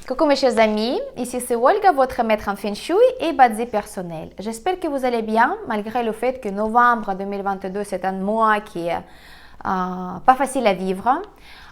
Coucou mes chers amis, ici c'est Olga, votre maître en Feng Shui et Bazi personnel. J'espère que vous allez bien, malgré le fait que novembre 2022 c'est un mois qui est pas facile à vivre.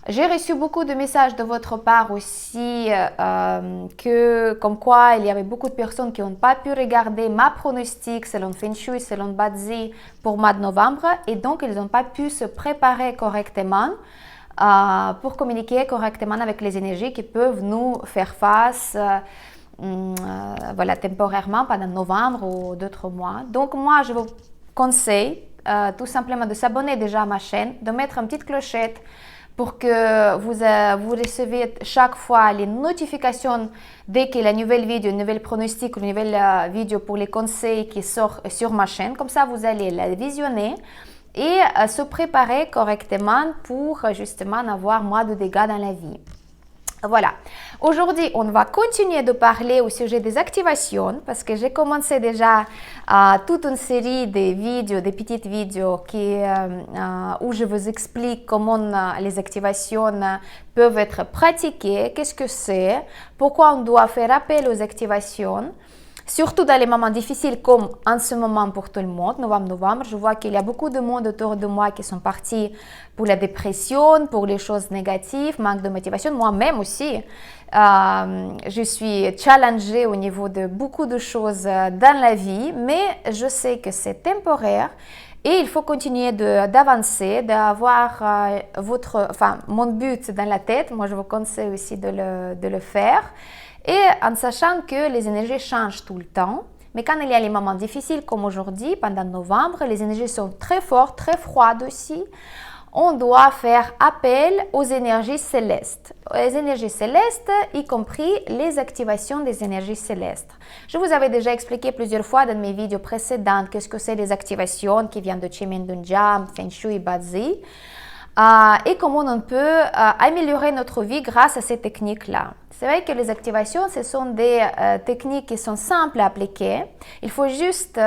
J'ai reçu beaucoup de messages de votre part aussi, comme quoi il y avait beaucoup de personnes qui n'ont pas pu regarder ma pronostic selon Feng Shui, selon Bazi pour mois de novembre et donc ils n'ont pas pu se préparer correctement. Pour communiquer correctement avec les énergies qui peuvent nous faire face temporairement pendant novembre ou d'autres mois. Donc moi, je vous conseille tout simplement de s'abonner déjà à ma chaîne, de mettre une petite clochette pour que vous recevez chaque fois les notifications dès qu'il y a une nouvelle vidéo, une nouvelle pronostic, une nouvelle vidéo pour les conseils qui sort sur ma chaîne. Comme ça, vous allez la visionner et se préparer correctement pour justement avoir moins de dégâts dans la vie. Voilà. Aujourd'hui, on va continuer de parler au sujet des activations parce que j'ai commencé déjà toute une série de vidéos, des petites vidéos où je vous explique comment les activations peuvent être pratiquées, qu'est-ce que c'est, pourquoi on doit faire appel aux activations. Surtout dans les moments difficiles comme en ce moment pour tout le monde, novembre, je vois qu'il y a beaucoup de monde autour de moi qui sont partis pour la dépression, pour les choses négatives, manque de motivation. Moi-même aussi, je suis challengée au niveau de beaucoup de choses dans la vie, mais je sais que c'est temporaire et il faut continuer d'avancer, d'avoir mon but dans la tête. Moi, je vous conseille aussi de le faire. Et en sachant que les énergies changent tout le temps, mais quand il y a les moments difficiles comme aujourd'hui, pendant novembre, les énergies sont très fortes, très froides aussi, on doit faire appel aux énergies célestes. Les énergies célestes, y compris les activations des énergies célestes. Je vous avais déjà expliqué plusieurs fois dans mes vidéos précédentes qu'est-ce que c'est les activations qui viennent de Chimendunjam, Feng Shui, Bazi. Et comment on peut améliorer notre vie grâce à ces techniques-là. C'est vrai que les activations, ce sont des techniques qui sont simples à appliquer. Il faut juste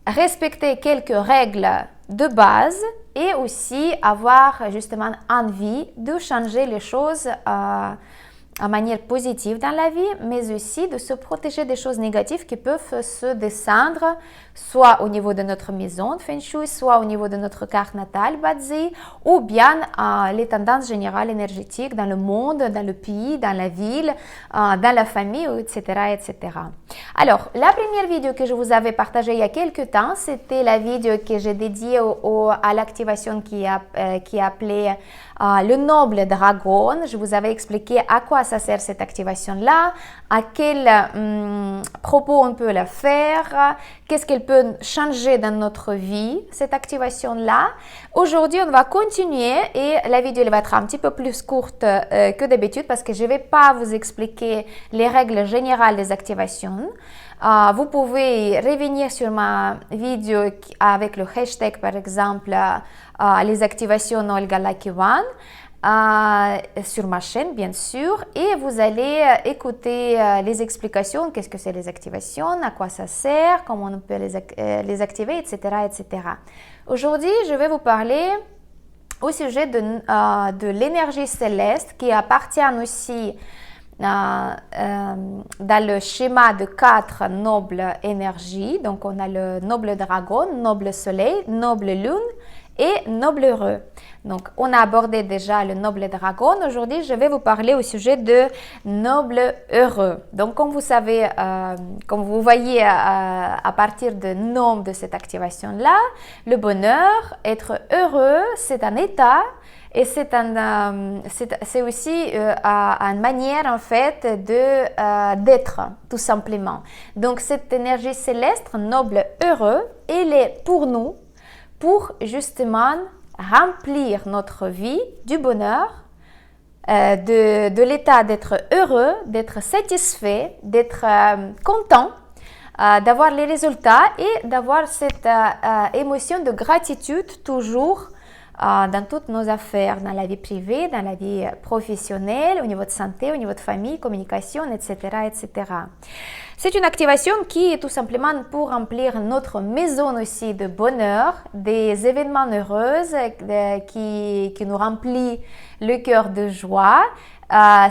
respecter quelques règles de base et aussi avoir justement envie de changer les choses en manière positive dans la vie, mais aussi de se protéger des choses négatives qui peuvent se descendre, soit au niveau de notre maison de Feng Shui, soit au niveau de notre carte natale Bazi, ou bien les tendances générales énergétiques dans le monde, dans le pays, dans la ville, dans la famille, etc., etc. Alors, la première vidéo que je vous avais partagée il y a quelques temps, c'était la vidéo que j'ai dédiée à l'activation qui est appelée le noble dragon. Je vous avais expliqué à quoi ça sert cette activation-là, à quel propos on peut la faire, qu'est-ce qu'elle peut changer dans notre vie, cette activation-là. Aujourd'hui, on va continuer et la vidéo elle va être un petit peu plus courte que d'habitude parce que je ne vais pas vous expliquer les règles générales des activations. Vous pouvez revenir sur ma vidéo avec le hashtag, par exemple, les activations Olga Lucky One, sur ma chaîne, bien sûr, et vous allez écouter les explications, qu'est-ce que c'est les activations, à quoi ça sert, comment on peut les activer, etc., etc. Aujourd'hui, je vais vous parler au sujet de l'énergie céleste qui appartient aussi dans le schéma de 4 nobles énergies. Donc, on a le noble dragon, noble soleil, noble lune et noble heureux. Donc, on a abordé déjà le noble dragon. Aujourd'hui, je vais vous parler au sujet de noble heureux. Donc, comme vous savez, comme vous voyez à partir du nom de cette activation-là, le bonheur, être heureux, c'est un état. Et c'est aussi une manière en fait d'être tout simplement. Donc cette énergie céleste, noble, heureux, elle est pour nous, pour justement remplir notre vie du bonheur, de l'état d'être heureux, d'être satisfait, d'être content, d'avoir les résultats et d'avoir cette émotion de gratitude toujours dans toutes nos affaires, dans la vie privée, dans la vie professionnelle, au niveau de santé, au niveau de famille, communication, etc., etc. C'est une activation qui est tout simplement pour remplir notre maison aussi de bonheur, des événements heureux qui nous remplissent le cœur de joie.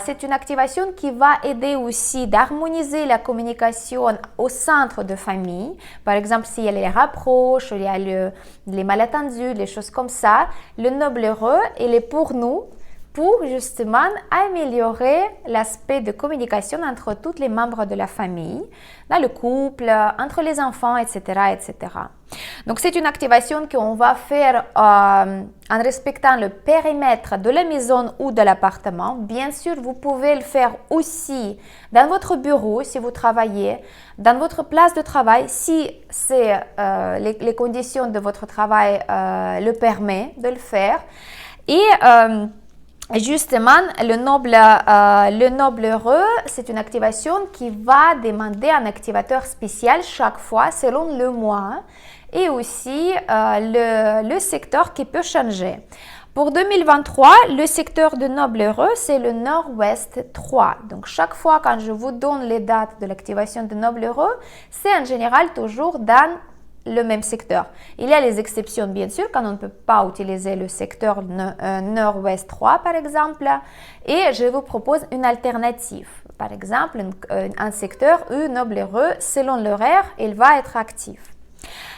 C'est une activation qui va aider aussi d'harmoniser la communication au centre de famille. Par exemple, s'il y a les rapproches, il y a les malentendus, les choses comme ça, le noble heureux, il est pour nous, pour justement améliorer l'aspect de communication entre tous les membres de la famille, dans le couple, entre les enfants, etc. etc. Donc, c'est une activation qu'on va faire en respectant le périmètre de la maison ou de l'appartement. Bien sûr, vous pouvez le faire aussi dans votre bureau si vous travaillez, dans votre place de travail si les conditions de votre travail le permettent de le faire. Et justement, le noble heureux, c'est une activation qui va demander un activateur spécial chaque fois selon le mois et aussi le secteur qui peut changer. Pour 2023, le secteur de noble heureux, c'est le Nord-Ouest 3. Donc, chaque fois quand je vous donne les dates de l'activation de noble heureux, c'est en général toujours dans le même secteur. Il y a les exceptions, bien sûr, quand on ne peut pas utiliser le secteur Nord-Ouest 3, par exemple, et je vous propose une alternative. Par exemple, un secteur où noble heureux, selon l'horaire, il va être actif.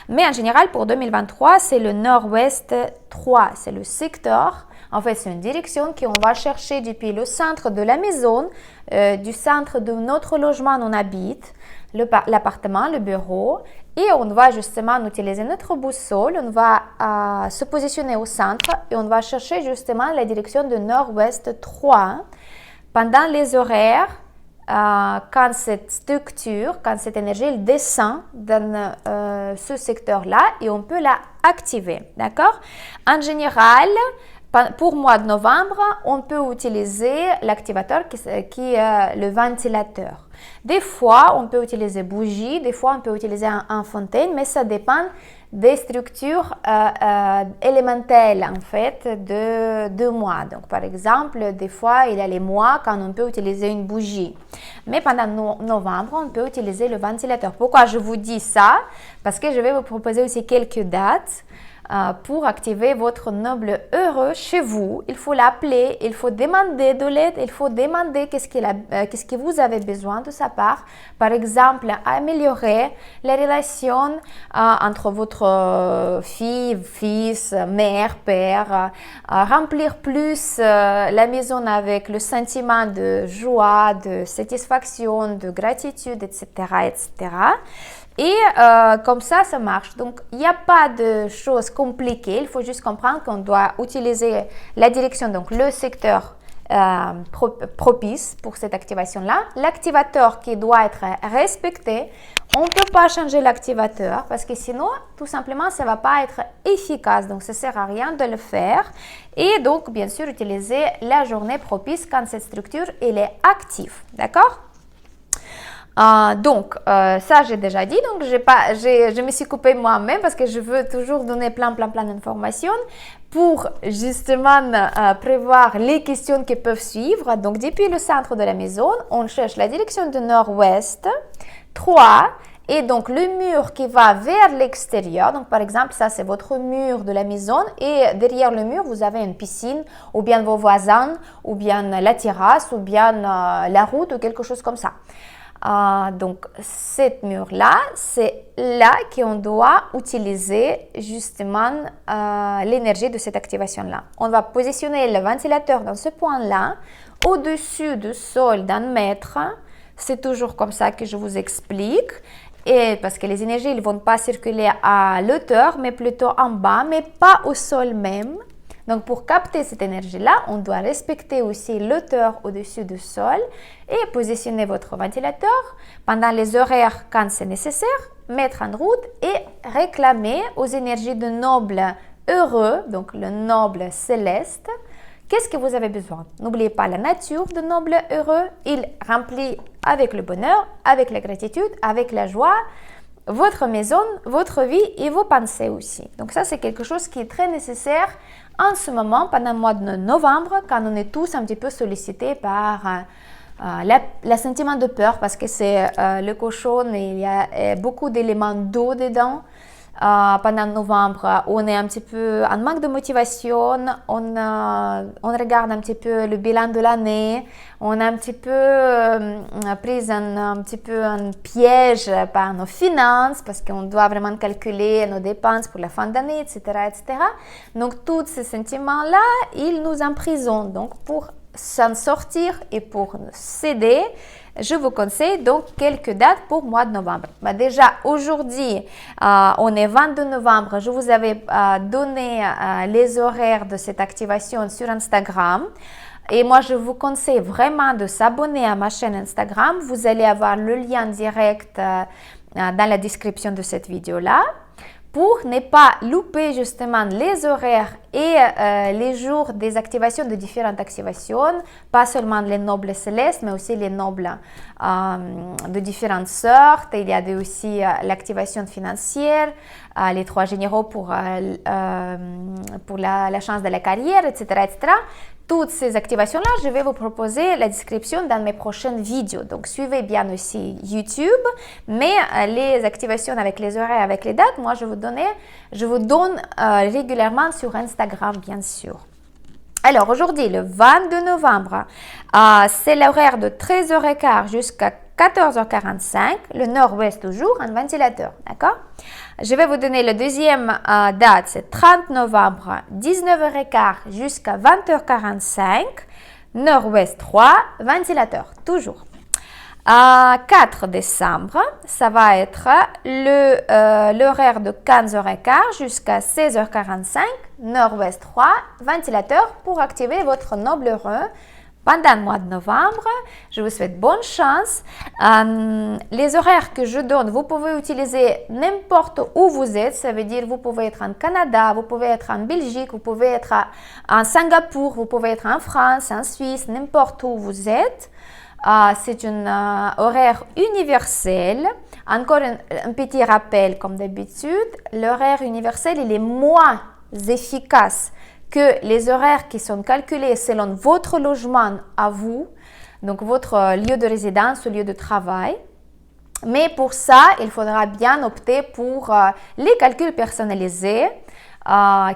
Mais en général, pour 2023, c'est le Nord-Ouest 3, c'est le secteur. En fait, c'est une direction qu'on va chercher depuis le centre de la maison, du centre de notre logement où on habite, l'appartement, le bureau, et on va justement utiliser notre boussole, on va se positionner au centre et on va chercher justement la direction de Nord-Ouest 3 pendant les horaires. Quand cette structure, quand cette énergie elle descend dans ce secteur-là et on peut la activer, d'accord? En général, pour mois de novembre, on peut utiliser l'activateur qui est le ventilateur. Des fois, on peut utiliser bougie, des fois, on peut utiliser un fontaine, mais ça dépend des structures élémentaires en fait de mois. Donc, par exemple, des fois, il y a les mois quand on peut utiliser une bougie. Mais pendant novembre, on peut utiliser le ventilateur. Pourquoi je vous dis ça? Parce que je vais vous proposer aussi quelques dates. Pour activer votre noble heureux chez vous, il faut l'appeler, il faut demander de l'aide, il faut demander qu'est-ce que vous avez besoin de sa part. Par exemple, améliorer les relations entre votre fille, fils, mère, père, remplir plus la maison avec le sentiment de joie, de satisfaction, de gratitude, etc., etc. Et comme ça marche. Donc, il n'y a pas de choses compliquées. Il faut juste comprendre qu'on doit utiliser la direction, donc le secteur propice pour cette activation-là. L'activateur qui doit être respecté. On ne peut pas changer l'activateur parce que sinon, tout simplement, ça ne va pas être efficace. Donc, ça ne sert à rien de le faire. Et donc, bien sûr, utiliser la journée propice quand cette structure elle est active. D'accord? Donc, ça j'ai déjà dit, donc je me suis coupée moi-même parce que je veux toujours donner plein d'informations pour justement prévoir les questions qui peuvent suivre. Donc, depuis le centre de la maison, on cherche la direction de nord-ouest 3 et donc le mur qui va vers l'extérieur. Donc, par exemple, ça c'est votre mur de la maison et derrière le mur, vous avez une piscine ou bien vos voisins ou bien la terrasse ou bien la route ou quelque chose comme ça. Donc, cette mur-là, c'est là qu'on doit utiliser justement l'énergie de cette activation-là. On va positionner le ventilateur dans ce point-là, au-dessus du sol d'un mètre. C'est toujours comme ça que je vous explique. Et parce que les énergies ne vont pas circuler à l'auteur, mais plutôt en bas, mais pas au sol même. Donc, pour capter cette énergie-là, on doit respecter aussi l'auteur au-dessus du sol et positionner votre ventilateur pendant les horaires quand c'est nécessaire, mettre en route et réclamer aux énergies de noble heureux, donc le noble céleste, qu'est-ce que vous avez besoin. N'oubliez pas la nature de noble heureux, il remplit avec le bonheur, avec la gratitude, avec la joie, votre maison, votre vie et vos pensées aussi. Donc ça, c'est quelque chose qui est très nécessaire en ce moment, pendant le mois de novembre, quand on est tous un petit peu sollicités par le sentiment de peur parce que c'est le cochon, il y a beaucoup d'éléments d'eau dedans. Pendant novembre, on est un petit peu en manque de motivation, on regarde un petit peu le bilan de l'année, on est un petit peu pris un petit peu un piège par nos finances parce qu'on doit vraiment calculer nos dépenses pour la fin d'année, etc., etc. Donc, tous ces sentiments-là, ils nous emprisonnent. Donc, pour s'en sortir et pour s'aider, je vous conseille donc quelques dates pour le mois de novembre. Déjà, aujourd'hui, on est 22 novembre. Je vous avais donné les horaires de cette activation sur Instagram. Et moi, je vous conseille vraiment de s'abonner à ma chaîne Instagram. Vous allez avoir le lien direct dans la description de cette vidéo-là. Pour ne pas louper justement les horaires et les jours des activations de différentes activations, pas seulement les nobles célestes, mais aussi les nobles de différentes sortes. Il y a aussi l'activation financière, les 3 généraux pour la chance de la carrière, etc., etc. Toutes ces activations-là, je vais vous proposer la description dans mes prochaines vidéos. Donc, suivez bien aussi YouTube, mais les activations avec les horaires, avec les dates, moi, je vous donne régulièrement sur Instagram, bien sûr. Alors, aujourd'hui, le 22 novembre, c'est l'horaire de 13h15 jusqu'à 14h45, le nord-ouest toujours, un ventilateur, d'accord? Je vais vous donner la deuxième date, c'est 30 novembre, 19h15 jusqu'à 20h45, nord-ouest 3, ventilateur, toujours. 4 décembre, ça va être l'horaire de 15h15 jusqu'à 16h45, nord-ouest 3, ventilateur pour activer votre noble heureux pendant le mois de novembre. Je vous souhaite bonne chance. Les horaires que je donne, vous pouvez utiliser n'importe où vous êtes. Ça veut dire vous pouvez être en Canada, vous pouvez être en Belgique, vous pouvez être en Singapour, vous pouvez être en France, en Suisse, n'importe où vous êtes. C'est un horaire universel. Encore un petit rappel, comme d'habitude, l'horaire universel, il est moins efficace que les horaires qui sont calculés selon votre logement à vous, donc votre lieu de résidence ou lieu de travail. Mais pour ça, il faudra bien opter pour les calculs personnalisés,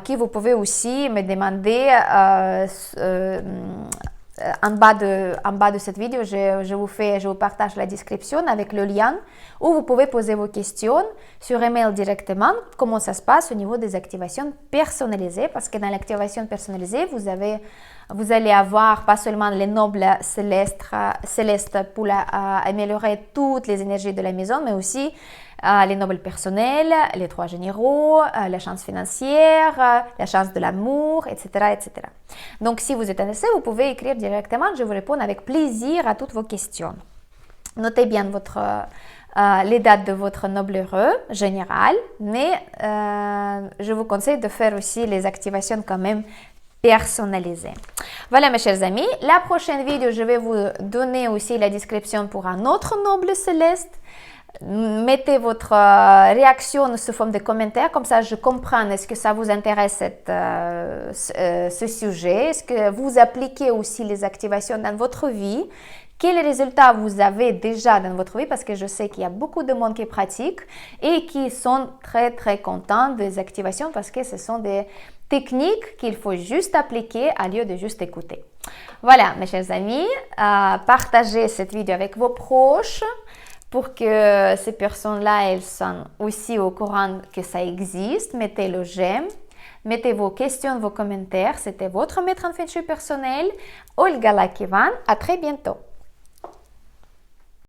qui vous pouvez aussi me demander en bas de cette vidéo, je vous partage la description avec le lien où vous pouvez poser vos questions sur email directement, comment ça se passe au niveau des activations personnalisées, parce que dans l'activation personnalisée, vous allez avoir pas seulement les nobles célestes pour améliorer toutes les énergies de la maison, mais aussi les nobles personnels, les 3 généraux, la chance financière, la chance de l'amour, etc., etc. Donc, si vous êtes intéressé, vous pouvez écrire directement. Je vous réponds avec plaisir à toutes vos questions. Notez bien les dates de votre noble heureux général, mais je vous conseille de faire aussi les activations quand même personnalisées. Voilà mes chers amis, la prochaine vidéo, je vais vous donner aussi la description pour un autre noble céleste. Mettez votre réaction sous forme de commentaires, comme ça je comprends est-ce que ça vous intéresse ce sujet, est-ce que vous appliquez aussi les activations dans votre vie, quels résultats vous avez déjà dans votre vie, parce que je sais qu'il y a beaucoup de monde qui pratique et qui sont très très contents des activations parce que ce sont des techniques qu'il faut juste appliquer au lieu de juste écouter. Voilà mes chers amis, partagez cette vidéo avec vos proches, pour que ces personnes-là, elles sont aussi au courant que ça existe. Mettez le j'aime, mettez vos questions, vos commentaires. C'était votre maître en feng shui personnel, Olga Lakivan. À très bientôt.